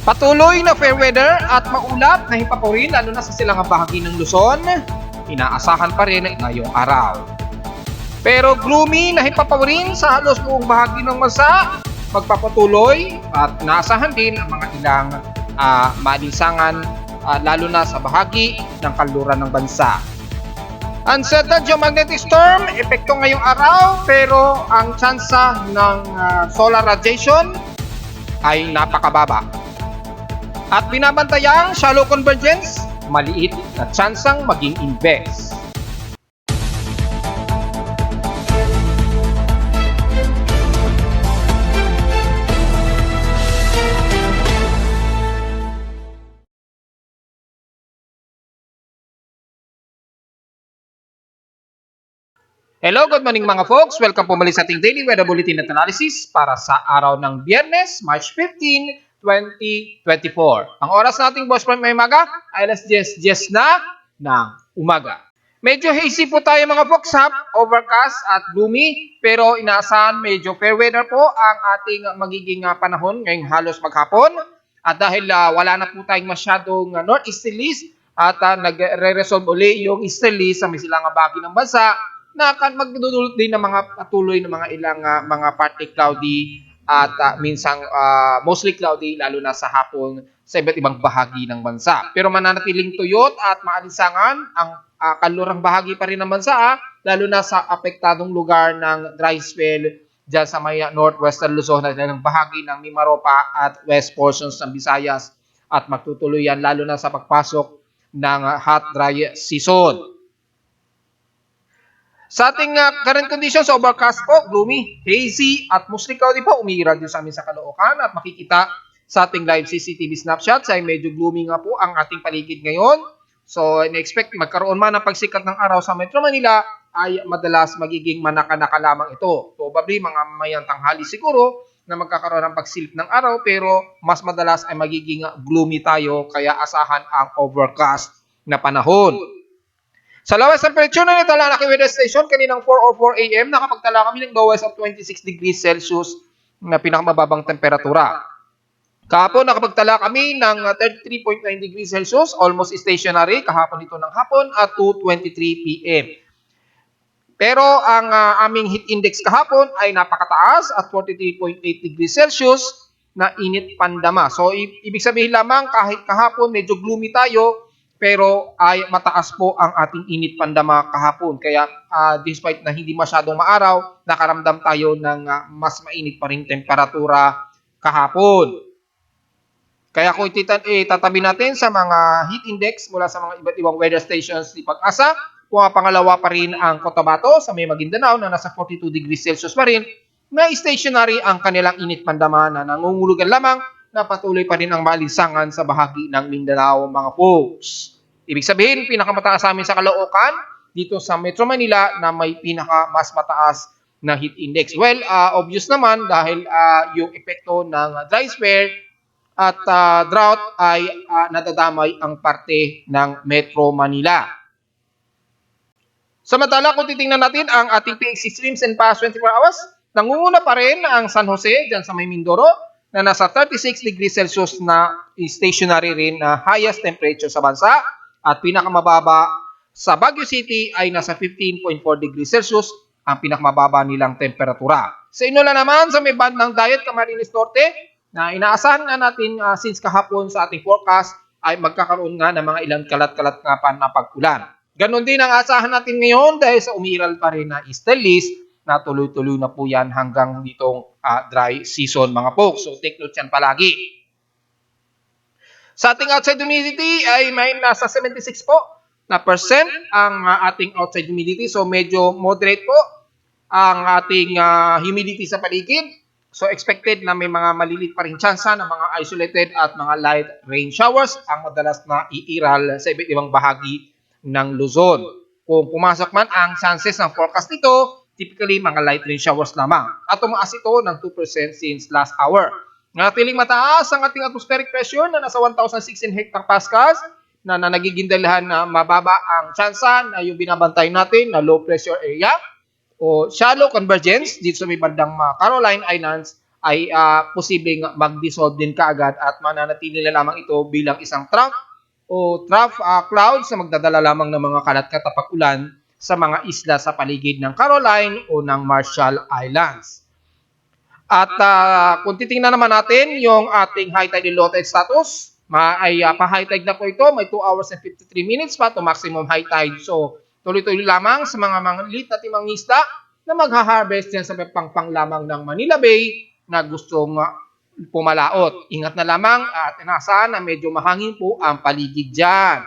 Patuloy na fair weather at maulap na hipapurin lalo na sa silangang bahagi ng Luzon, inaasahan pa rin ngayong araw. Pero gloomy na hipapurin sa halos buong bahagi ng bansa, magpapatuloy at naasahan din ang mga ilang maalinsangan lalo na sa bahagi ng kanluran ng bansa. Unsettled geomagnetic storm, epekto ngayong araw pero ang tsansa ng solar radiation ay napakababa. At binabantayang shallow convergence, maliit na tsansang maging inverse. Hello, good morning mga folks. Welcome po muli sa ating Daily Weather Bulletin at Analysis para sa araw ng Biyernes, March 15, 2024. Ang oras nating boss from may maga ay alas 10:10 na ng umaga. Medyo hazy po tayo mga folks, overcast at gloomy, pero inaasahan medyo fair weather po ang ating magiging panahon ngayong halos maghapon. At dahil wala na po tayong masyadong northeasterlies at nagre-resolve uli yung easterlies sa may silangang bahagi ng bansa, na magdudulot din ng mga patuloy ng mga ilang mga partly cloudy at minsang mostly cloudy lalo na sa hapon sa iba't ibang bahagi ng bansa. Pero mananatiling tuyot at maalinsangan ang kanlurang bahagi pa rin ng bansa, lalo na sa apektadong lugar ng dry spell dyan sa may northwestern Luzon at ng bahagi ng Mimaropa at west portions ng Visayas, at magtutuloy yan lalo na sa pagpasok ng hot dry season. Sa ating current conditions, overcast po, gloomy, hazy, at mostly cloudy po. Umiiral din sa amin sa Caloocan at makikita sa ating live CCTV snapshots ay medyo gloomy nga po ang ating paligid ngayon. So, in-expect magkaroon man ng pagsikat ng araw sa Metro Manila ay madalas magiging manaka-naka lamang ito. Probably mga mamayang tanghali siguro na magkakaroon ng pagsilip ng araw, pero mas madalas ay magiging gloomy tayo, kaya asahan ang overcast na panahon. Sa lowest temperature na nitala na weather station kaninang 4:04 AM, nakapagtala kami ng lowest of 26 degrees Celsius na pinakamababang temperatura. Kahapon nakapagtala kami ng 33.9 degrees Celsius, almost stationary kahapon ito ng hapon at 2:23 PM. Pero ang aming heat index kahapon ay napakataas at 43.8 degrees Celsius na init pandama. So ibig sabihin lamang kahit kahapon medyo gloomy tayo, pero ay mataas po ang ating init pandama kahapon. Kaya despite na hindi masyadong maaraw, nakaramdam tayo ng mas mainit pa rin temperatura kahapon. Kaya kung itatabi natin sa mga heat index mula sa mga iba't ibang weather stations ni Pag-asa, pangalawa pa rin ang Cotabato sa may Maguindanao na nasa 42 degrees Celsius pa rin, na stationary ang kanilang init pandama na nangungulugan lamang na patuloy pa rin ang maalinsangan sa bahagi ng Mindanao mga folks. Ibig sabihin, pinakamataas sa amin sa Caloocan, dito sa Metro Manila na may mas mataas na heat index. Well, obvious naman dahil yung epekto ng dry spell at drought ay nadadamay ang parte ng Metro Manila. Samantala, kung titingnan natin ang ating PX streams and past 24 hours, nangunguna pa rin ang San Jose dyan sa may Mindoro, na nasa 36 degrees Celsius na stationary rin na highest temperature sa bansa, at pinakamababa sa Baguio City ay nasa 15.4 degrees Celsius ang pinakamababa nilang temperatura. Sa Inola naman, sa may bandang Dayat, Camarines Norte, na inaasahan na natin since kahapon sa ating forecast ay magkakaroon nga ng mga ilang kalat-kalat nga pa na pag-ulan. Ganon din ang asahan natin ngayon dahil sa umiiral pa rin na easterlies, na tuloy-tuloy na po yan hanggang ditong dry season mga folks. So take note yan palagi. Sa ating outside humidity ay may nasa 76 po na percent ang ating outside humidity. So medyo moderate po ang ating humidity sa paligid. So expected na may mga malilit pa rin tsansa ng mga isolated at mga light rain showers ang madalas na iiral sa iba't ibang bahagi ng Luzon. Kung pumasok man ang chances ng forecast nito, typically mga light rain showers lamang. At tumaas ito ng 2% since last hour. Natiling mataas ang ating atmospheric pressure na nasa 1,016 hectopascals, na nagiging dalahan na mababa ang tsansa na yung binabantay natin na low pressure area o shallow convergence dito sa may bandang Caroline Islands ay posibleng mag-dissolve din kaagad at mananatili na lamang ito bilang isang trough o trough clouds na magdadala lamang ng mga kalat-katapag ulan sa mga isla sa paligid ng Caroline o ng Marshall Islands. At kung titingnan naman natin yung ating high tide and low tide status, pa-high tide na po ito, may 2 hours and 53 minutes pa to maximum high tide. So, tuloy-tuloy lamang sa mga maliit na timang isda na magha-harvest yan sa pangpang lamang ng Manila Bay na gustong pumalaot. Ingat na lamang at inaasahan na medyo mahangin po ang paligid dyan.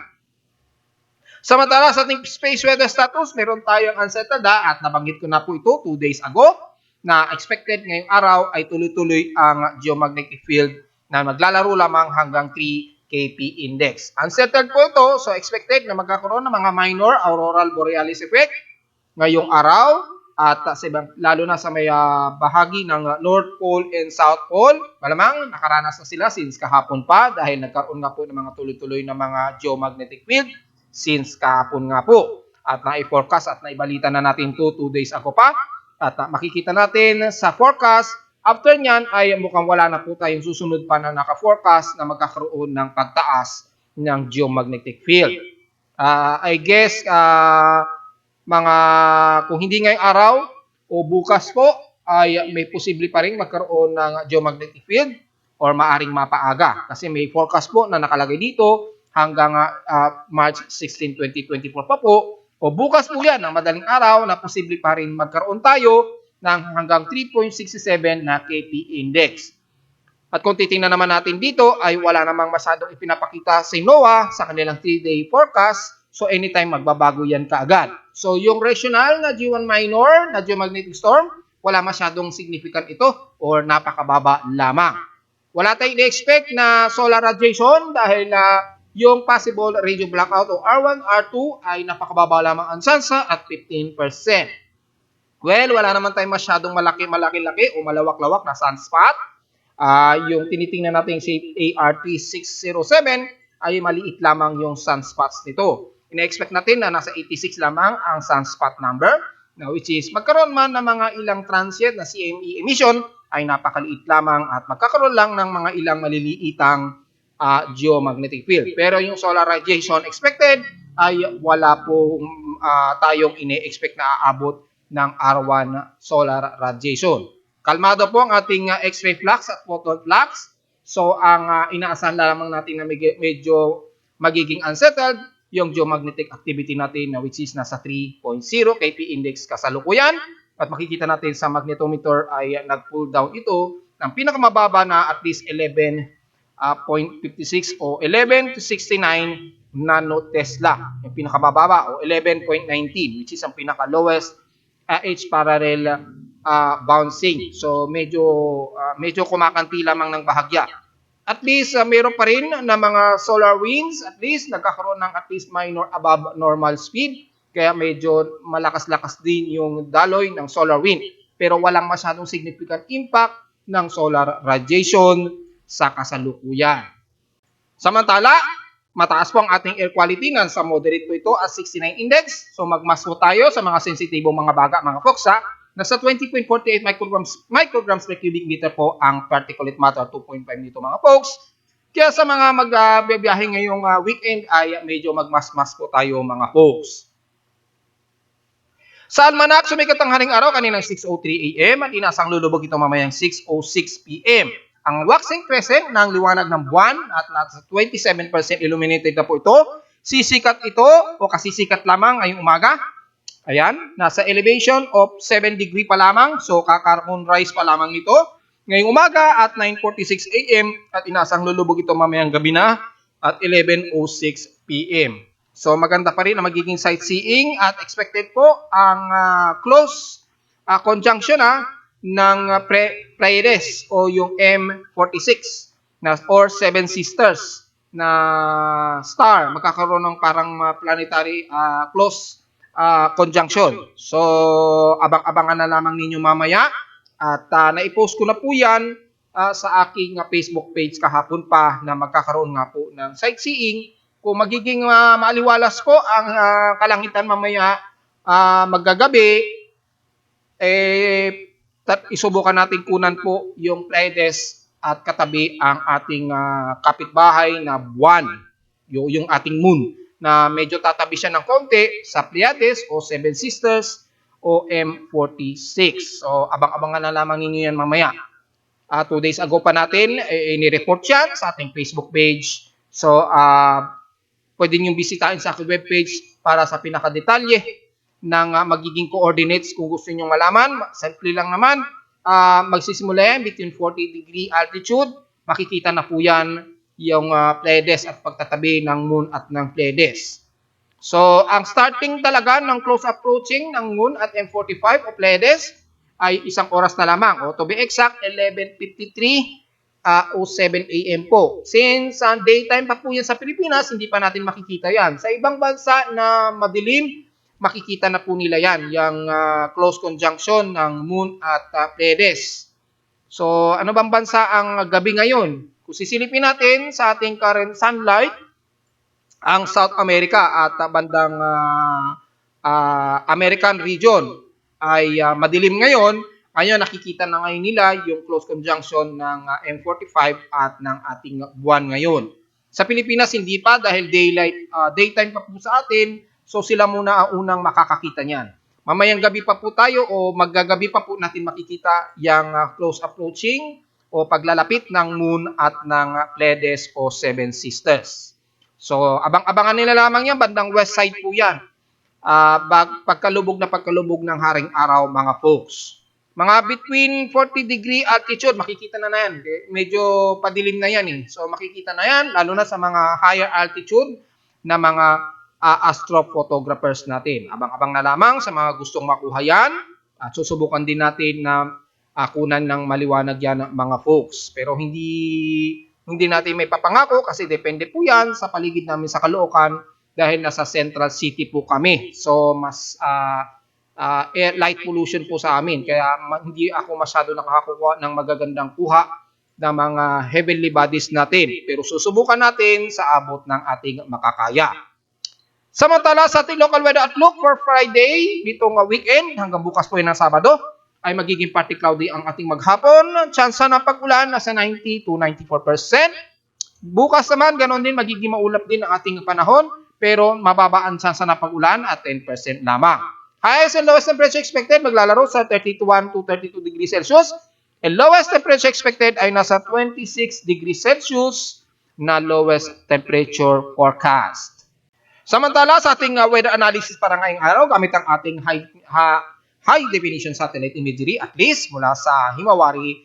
Samantala sa ating space weather status, meron tayong unsettled at nabanggit ko na po ito 2 days ago na expected ngayong araw ay tuloy-tuloy ang geomagnetic field na maglalaro lamang hanggang 3 kp index. Unsettled po ito, so expected na magkakaroon ng mga minor auroral borealis effect ngayong araw at lalo na sa may bahagi ng North Pole and South Pole. Malamang nakaranas na sila since kahapon pa dahil nagkaroon nga po ng mga tuloy-tuloy na mga geomagnetic field since kahapon nga po. At na-forecast at naibalita na natin 2 days ago pa. At makikita natin sa forecast, after nyan ay mukhang wala na po tayong susunod pa na naka-forecast na magkakaroon ng pagtaas ng geomagnetic field. I guess mga kung hindi ngayong araw o bukas po ay may posible pa rin magkaroon ng geomagnetic field or maaring mapaaga kasi may forecast po na nakalagay dito hanggang March 16, 2024 pa po o bukas po yan ng madaling araw na posible pa rin magkaroon tayo ng hanggang 3.67 na KP index. At kung titingnan naman natin dito ay wala namang masyadong ipinapakita sa NOAA sa kanilang 3-day forecast. So anytime magbabago yan kaagad. So yung regional na G1 minor na geomagnetic storm, wala masyadong significant ito or napakababa lamang. Wala tayong i-expect na solar radiation dahil yung possible radio blackout o R1, R2 ay napakababa lamang ang tsansa at 15%. Well, wala naman tayong masyadong malaki-laki o malawak-lawak na sunspot. Yung tinitingnan natin si ART607 ay maliit lamang yung sunspots nito. Ina-expect natin na nasa 86 lamang ang sunspot number, which is magkaroon man ng mga ilang transient na CME emission ay napakaliit lamang at magkakaroon lang ng mga ilang maliliitang geomagnetic field. Pero yung solar radiation expected ay wala po tayong ine-expect na aabot ng R1 solar radiation. Kalmado po ang ating X-ray flux at photon flux. So ang inaasahan lamang natin na medyo magiging unsettled yung geomagnetic activity natin which is nasa 3.0 kp index kasalukuyan. At makikita natin sa magnetometer ay nag-pull down ito ng pinakamababa na at least 11.56 o 11 to 69 nanotesla. Yung pinakamababa o 11.19 which is ang pinaka-lowest H parallel bouncing. So medyo kumakanti lamang ng bahagya. At least mayroon pa rin na mga solar winds, at least nagkakaroon ng at least minor above normal speed. Kaya medyo malakas-lakas din yung daloy ng solar wind. Pero walang masyadong significant impact ng solar radiation sa kasalukuyan. Samantala, mataas po ang ating air quality, nasa moderate po ito at 69 index. So magmas po tayo sa mga sensitibong mga baga, mga folks Nasa 20.48 micrograms per cubic meter po ang particulate matter, 2.5 nito mga folks. Kaya sa mga magbibiyahe ngayong weekend ay medyo magmas-mas po tayo mga folks. Sa almanac, sumikat ang haring araw kaninang 6:03 AM at inasang lulubog ito mamayang 6:06 PM. Ang waxing crescent ng liwanag ng buwan at nasa 27% illuminated na po ito. Sisikat ito o kasisikat lamang ngayong umaga. Ayan, nasa elevation of 7 degree pa lamang. So, kaka-moonrise pa lamang nito. Ngayong umaga at 9:46 AM at inasang lulubog ito mamayang gabi na at 11:06 PM. So, maganda pa rin ang magiging sightseeing at expected po ang close conjunction ng Pleiades o yung M46 or Seven Sisters na star. Magkakaroon ng parang planetary close conjunction. So, abang-abangan na lamang ninyo mamaya. At naipost ko na po yan sa aking Facebook page kahapon pa na magkakaroon nga po ng sightseeing. Kung magiging maaliwalas po ang kalangitan mamaya maggagabi, isubukan natin kunan po yung Pleiades at katabi ang ating kapitbahay na buwan, yung ating moon, na medyo tatabi siya ng konti sa Pleiades o Seven Sisters o M46. So, abang-abangan na lamang ninyo yan mamaya. 2 days ago pa natin, ini-report yan sa ating Facebook page. So, pwede nyo bisitahin sa aking webpage para sa pinakadetalye ng magiging coordinates kung gusto nyo malaman. Simple lang naman, magsisimula yan between 40 degree altitude. Makikita na po yan yung Pleiades at pagtatabi ng moon at ng Pleiades. So, ang starting talaga ng close approaching ng moon at M45 o Pleiades ay 1 oras na lamang. O to be exact, 11:53 o 7 a.m. po. Since daytime pa po yan sa Pilipinas, hindi pa natin makikita yan. Sa ibang bansa na madilim, makikita na po nila yan, yung close conjunction ng moon at Pleiades. So, ano bang bansa ang gabi ngayon? Kung sisilipin natin sa ating current sunlight, ang South America at bandang American region ay madilim ngayon. Ngayon, nakikita na ngayon nila yung close conjunction ng M45 at ng ating buwan ngayon. Sa Pilipinas, hindi pa dahil daytime pa po sa atin, so sila muna ang unang makakakita niyan. Mamayang gabi pa po tayo o maggagabi pa po natin makikita yung close approaching o paglalapit ng moon at ng Pleiades o Seven Sisters. So, abang-abangan nila lamang yan, bandang west side po yan. Pagkalubog ng haring araw, mga folks. Mga between 40 degree altitude, makikita na yan. Medyo padilim na yan eh. So makikita na yan, lalo na sa mga higher altitude na mga astrophotographers natin. Abang-abang na lamang sa mga gustong makuha yan. At susubukan din natin na kunan ng maliwanag yan mga folks. Pero hindi natin may papangako kasi depende po yan sa paligid namin sa Caloocan dahil nasa Central City po kami. So, mas light pollution po sa amin. Kaya hindi ako masyado nakakakuha ng magagandang kuha ng mga heavenly bodies natin. Pero susubukan natin sa abot ng ating makakaya. Samantala sa ating local weather outlook for Friday, ditong weekend hanggang bukas po ng Sabado, ay magiging partly cloudy ang ating maghapon. Tsansa ng pag-ulan nasa 90 to 94%. Bukas naman, ganoon din, magiging maulap din ang ating panahon. Pero mababa ang tsansa ng pag-ulan at 10% lamang. Highest and lowest temperature expected maglalaro sa 31 to 32 degrees Celsius. And lowest temperature expected ay nasa 26 degrees Celsius na lowest temperature forecast. Samantala sa ating weather analysis para ngayong araw, gamit ang ating high definition satellite imagery at least mula sa Himawari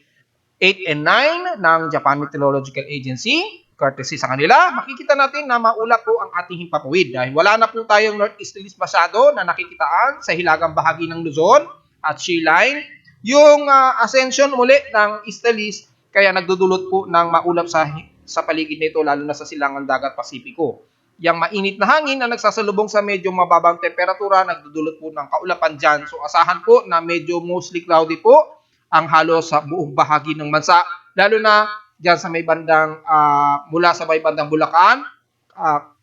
8 and 9 ng Japan Meteorological Agency. Courtesy sa kanila, makikita natin na maulap po ang ating himpapawid dahil wala na po tayong northeasterlies masyado na nakikitaan sa hilagang bahagi ng Luzon at sea line. Yung ascension muli ng easterlies kaya nagdudulot po ng maulap sa paligid nito lalo na sa silangan dagat Pasipiko. Yang mainit na hangin na nagsasalubong sa medyo mababang temperatura nagdudulot po ng kaulapan dyan. So asahan po na medyo mostly cloudy po ang halos sa buong bahagi ng bansa lalo na diyan sa may bandang mula sa may bandang Bulacan,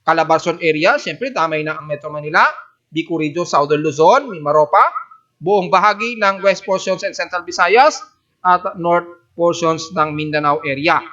Calabarzon area, siyempre damay na ang Metro Manila, Bicol Region, Southern Luzon, Mimaropa, buong bahagi ng West portions and Central Visayas at North portions ng Mindanao area.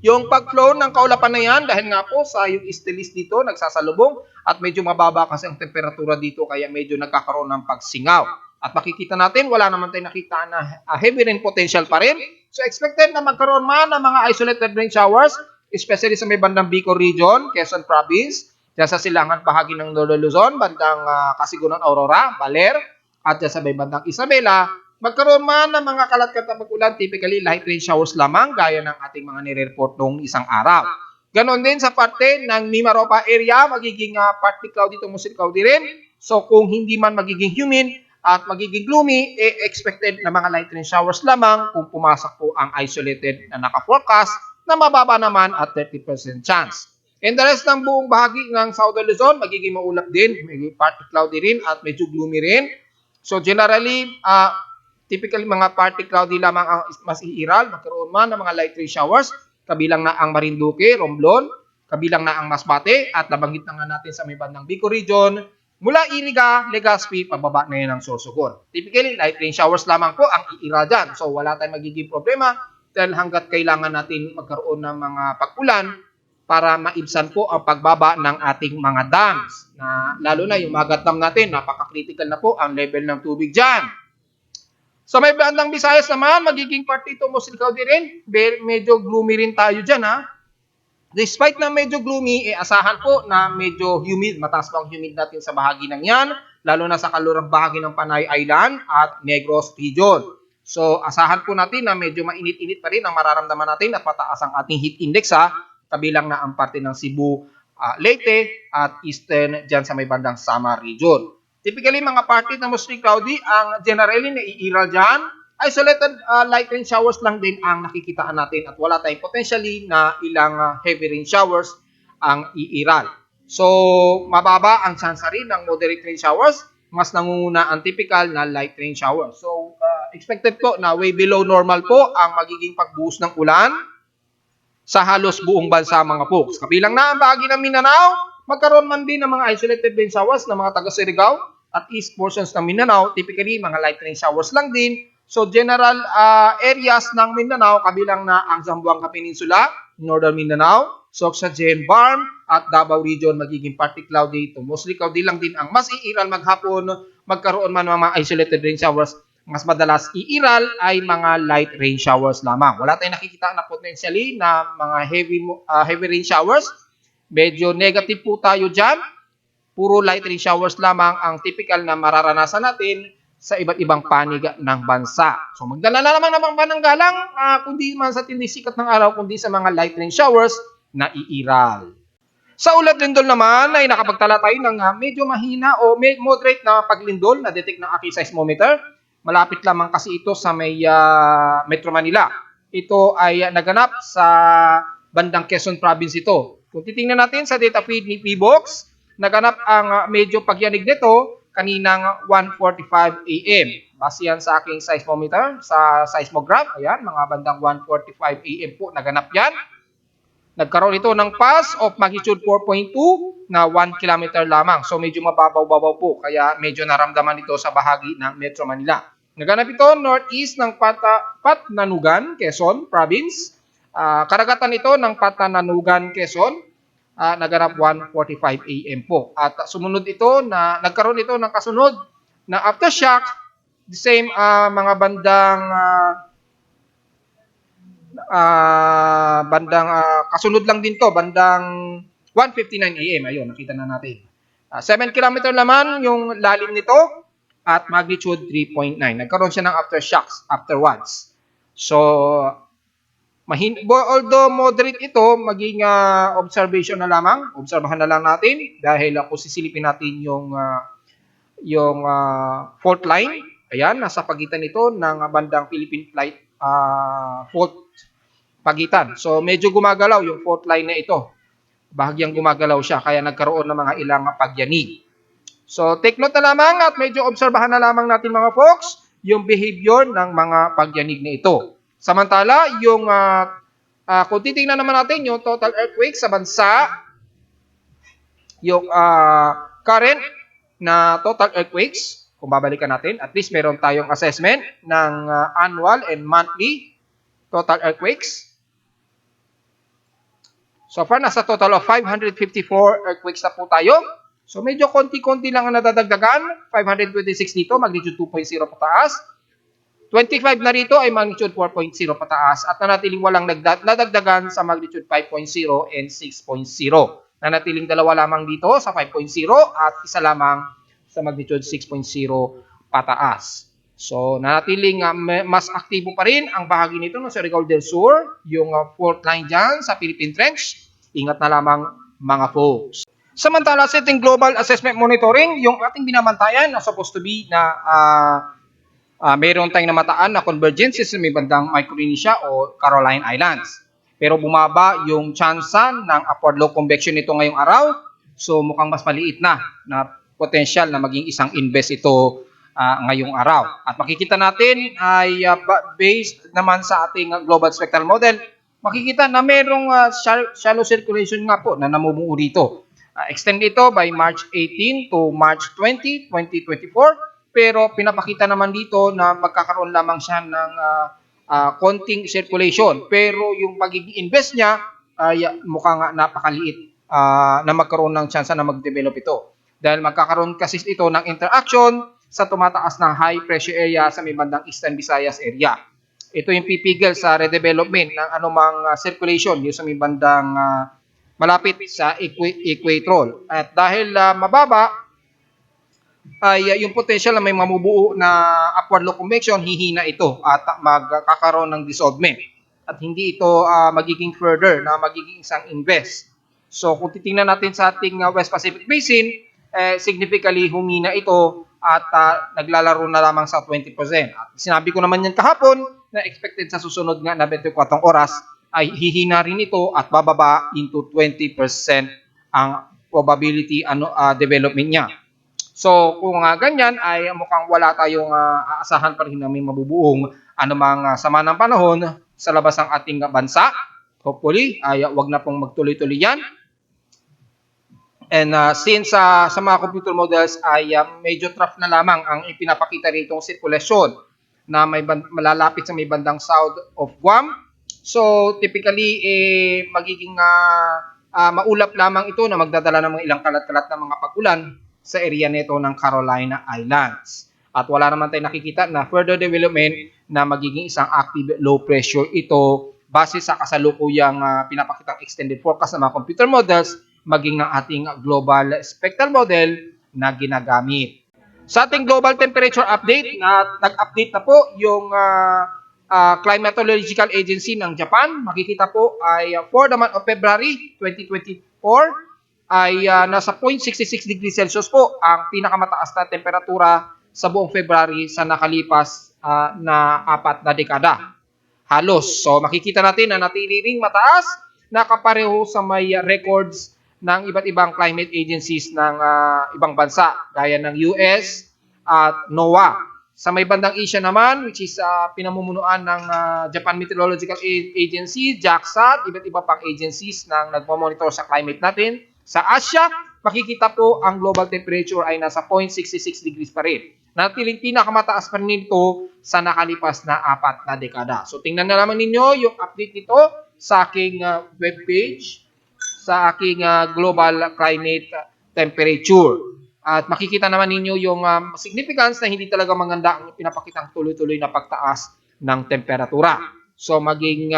Yung pag-flow ng kaulapan na yan dahil nga po sa yung easterlies dito nagsasalubong at medyo mababa kasi ang temperatura dito kaya medyo nagkakaroon ng pagsingaw. At makikita natin, wala naman tayong nakita na heavy rain potential pa rin. So expected na magkaroon man ng mga isolated rain showers, especially sa may bandang Bicol Region, Quezon Province, dyan sa silangan bahagi ng Northern Luzon, bandang Kasigunan, Aurora, Baler, at dyan sa may bandang Isabela, magkaroon man ng mga kalat-kalat na pag-ulan, typically light rain showers lamang, gaya ng ating mga nire-report noong isang araw. Ganon din sa parte ng Mimaropa area, magiging partly cloudy to mostly cloudy rin. So kung hindi man magiging humid, at magiging gloomy, expected na mga light rain showers lamang kung pumasok po ang isolated na naka-forecast na mababa naman at 30% chance. And the rest ng buong bahagi ng Southern Luzon, magiging maulap din, may partly cloudy rin at medyo gloomy rin. So generally, typically mga partly cloudy lamang ang mas iiral, magkaroon man ng mga light rain showers, kabilang na ang Marinduque, Romblon, kabilang na ang Masbate, at nabanggit na nga natin sa may bandang Bicol Region, Mula Iriga, Legazpi, pababa na yan ang Sorsogon. Typically, light rain showers lamang po ang iira dyan. So, wala tayong magiging problema dahil hanggat kailangan natin magkaroon ng mga pag-ulan para maibsan po ang pagbaba ng ating mga dams. Na, lalo na yung mga dam natin, napaka-critical na po ang level ng tubig dyan. Sa may bandang Visayas naman, magiging parte ito mostly cloudy rin. Medyo gloomy rin tayo dyan ha. Despite na medyo gloomy, asahan po na medyo humid. Mataas pa ang humid natin sa bahagi ng yan, lalo na sa kalurang bahagi ng Panay Island at Negros Region. So, asahan po natin na medyo mainit-init pa rin ang mararamdaman natin at mataas ang ating heat index ha. Kabilang na ang parte ng Cebu, Leyte at Eastern dyan sa may bandang Samar Region. Typically, mga parte na mostly cloudy, ang generally na iiral dyan, isolated light rain showers lang din ang nakikitaan natin at wala tayong potentially na ilang heavy rain showers ang iiral. So, mababa ang chance rin ng moderate rain showers, mas nangunguna ang typical na light rain showers. So, expected po na way below normal po ang magiging pagbuhos ng ulan sa halos buong bansa mga folks. Kabilang na ang bahagi ng Mindanao, magkaroon man din ng mga isolated rain showers ng mga taga Surigao at east portions ng Mindanao. Typically, mga light rain showers lang din. So, general areas ng Mindanao, kabilang na ang Zamboanga Peninsula, Northern Mindanao, Sorsogon, Barm, at Davao Region, magiging partly cloudy to mostly cloudy lang din ang mas iiral maghapon, magkaroon man ng mga isolated rain showers. Mas madalas iiral ay mga light rain showers lamang. Wala tayong nakikita na potentially na mga heavy rain showers. Medyo negative po tayo dyan. Puro light rain showers lamang ang typical na mararanasan natin sa iba't ibang panig ng bansa. So magdala na naman ng pananggalang, kundi man sa tindi sikat ng araw, kundi sa mga light rain showers na iiral. Sa ulat lindol naman ay nakapagtala tayo ng medyo mahina o moderate na paglindol na detect ng aking seismometer. Malapit lamang kasi ito sa may Metro Manila. Ito ay naganap sa bandang Quezon Province ito. Kung titingnan natin sa data feed ni PBox, naganap ang medyo pagyanig nito kaninang 1:45 AM. Base yan sa aking seismometer, sa seismograph. Ayan, mga bandang 1:45 AM po naganap yan. Nagkaroon ito ng pass of magnitude 4.2 na 1 kilometer lamang. So medyo mababaw-babaw po. Kaya medyo naramdaman ito sa bahagi ng Metro Manila. Naganap ito northeast ng Patnanugan, Quezon Province. Karagatan ito ng Patnanugan, Quezon. Naganap 1:45 AM po. At sumunod ito na nagkaroon ito ng kasunod na aftershock. The same mga bandang kasunod lang din to, bandang 1:59 AM. Ayun, nakita na natin. 7 kilometer naman yung lalim nito at magnitude 3.9. Nagkaroon siya ng aftershocks afterwards. So, although moderate ito, maging observation na lamang. Obserbahan na lang natin dahil kung sisilipin natin yung fault line, ayan, nasa pagitan ito ng bandang Philippine Plate fault pagitan. So, medyo gumagalaw yung fault line na ito. Bahagyang gumagalaw siya, kaya nagkaroon ng mga ilang pagyanig. So, take note na lamang at medyo obserbahan na lamang natin mga folks yung behavior ng mga pagyanig na ito. Samantala, yung kung titingnan naman natin yung total earthquake sa bansa, yung current na total earthquakes, kung babalikan natin, at least meron tayong assessment ng annual and monthly total earthquakes. So far, nasa total of 554 earthquakes na po tayo. So medyo konti-konti lang ang nadadagdagan. 526 dito, magnitude 2.0 pataas. 25 na rito ay magnitude 4.0 pataas. At nanatiling walang nadagdagan sa magnitude 5.0 and 6.0. Nanatiling dalawa lamang dito sa 5.0 at isa lamang sa magnitude 6.0 pataas. So, nanatiling mas aktibo pa rin ang bahagi nito ng Surigao del Sur, yung fault line dyan sa Philippine Trench. Ingat na lamang mga folks. Samantala, sa ating global assessment monitoring, yung ating binabantayan na supposed to be na mayroon tayong namataan na convergence sa may bandang Micronesia o Caroline Islands. Pero bumaba yung tsansa ng upward low convection nito ngayong araw. So, mukhang mas maliit na potential na maging isang invest ito ngayong araw. At makikita natin ay based naman sa ating global spectral model, makikita na mayroong shallow circulation nga po na namumuo dito. Extend ito by March 18 to March 20, 2024. Pero pinapakita naman dito na magkakaroon lamang siya ng konting circulation. Pero yung magiging invest niya ay mukha nga napakaliit na magkaroon ng chance na mag-develop ito. Dahil magkakaroon kasi ito ng interaction sa tumataas na high pressure area sa may bandang Eastern Visayas area. Ito yung pipigil sa redevelopment ng anumang circulation yung sa may bandang malapit sa equatorial. At dahil mababa, ay yung potential na may mamubuo na upward low convection, hihina ito at magkakaroon ng dissolvement. At hindi ito magiging further na magiging isang invest. So kung titingnan natin sa ating West Pacific Basin, significantly humina ito at naglalaro na lamang sa 20%. At sinabi ko naman yan kahapon na expected sa susunod nga na 24 oras ay hihina rin ito at bababa into 20% ang probability development niya. So kung ganyan ay mukhang wala tayong aasahan pa rin na may mabubuong anumang sama ng panahon sa labas ng ating bansa. Hopefully ay wag na pong magtuloy-tuloy yan. And since sa mga computer models ay medyo trough na lamang ang ipinapakita ritong sirkulasyon na may malalapit sa may bandang south of Guam. So typically magiging maulap lamang ito na magdadala ng mga ilang kalat-kalat na mga pag-ulan sa area nito ng Carolina Islands. At wala naman tayong nakikita na further development na magiging isang active low pressure ito base sa kasalukuyang pinapakitang extended forecast ng mga computer models maging ng ating global spectral model na ginagamit. Sa ating global temperature update, nag-update na po yung Climatological Agency ng Japan. Makikita po ay for the month of February 2024 ay nasa 0.66 degrees Celsius po ang pinakamataas na temperatura sa buong February sa nakalipas na 4 na dekada. Halos. So makikita natin na natili ring mataas na kapareho sa may records ng iba't ibang climate agencies ng ibang bansa gaya ng US at NOAA. Sa may bandang Asia naman, which is pinamumunuan ng Japan Meteorological Agency, JAXA, iba't iba pang agencies na nagmamonitor sa climate natin. Sa Asia, makikita po ang global temperature ay nasa 0.66 degrees pa rin. Natiling pinakamataas pa rin ito sa nakalipas na 4 na dekada. So tingnan na naman ninyo yung update nito sa aking webpage, sa aking global climate temperature. At makikita naman ninyo yung significance na hindi talaga maganda ang pinapakitang tuloy-tuloy na pagtaas ng temperatura. So maging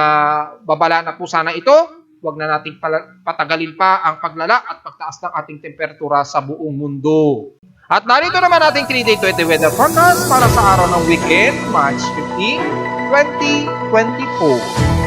babala na po sana ito. Huwag na nating patagalin pa ang paglala at pagtaas ng ating temperatura sa buong mundo. At narito naman ating 3-day 20 weather forecast para sa araw ng weekend, March 15, 2024.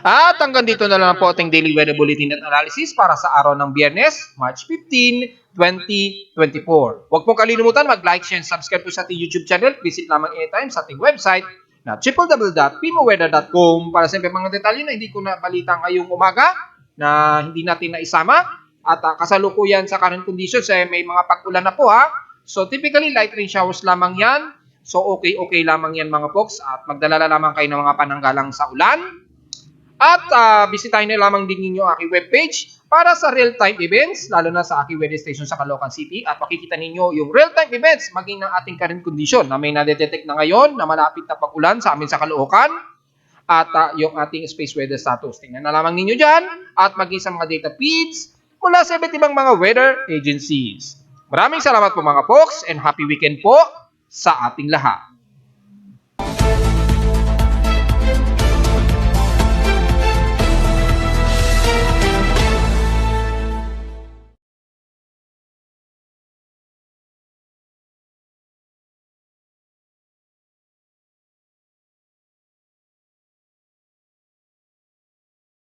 At hanggang dito na lang po ating daily weather bulletin at analysis para sa araw ng Biyernes, March 15, 2024. Huwag pong kalilimutan mag-like, share, and subscribe po sa ating YouTube channel. Visit lamang anytime sa ating website na www.pimoweather.com para sa mga detalye na hindi ko na balita ngayong umaga na hindi natin naisama. At kasalukuyan sa current conditions, may mga pag-ulan na po ha. So typically light rain showers lamang yan. So okay lamang yan mga folks at magdala lamang kayo ng mga pananggalang sa ulan. At bisitahin na lamang din ninyo aking webpage para sa real-time events, lalo na sa aking weather station sa Caloocan City. At makikita ninyo yung real-time events maging ng ating current condition na may nadetect na ngayon na malapit na pag-ulan sa amin sa Caloocan. At yung ating space weather status. Tingnan na lamang ninyo dyan at maging sa mga data feeds mula sa iba't ibang mga weather agencies. Maraming salamat po mga folks and happy weekend po sa ating lahat.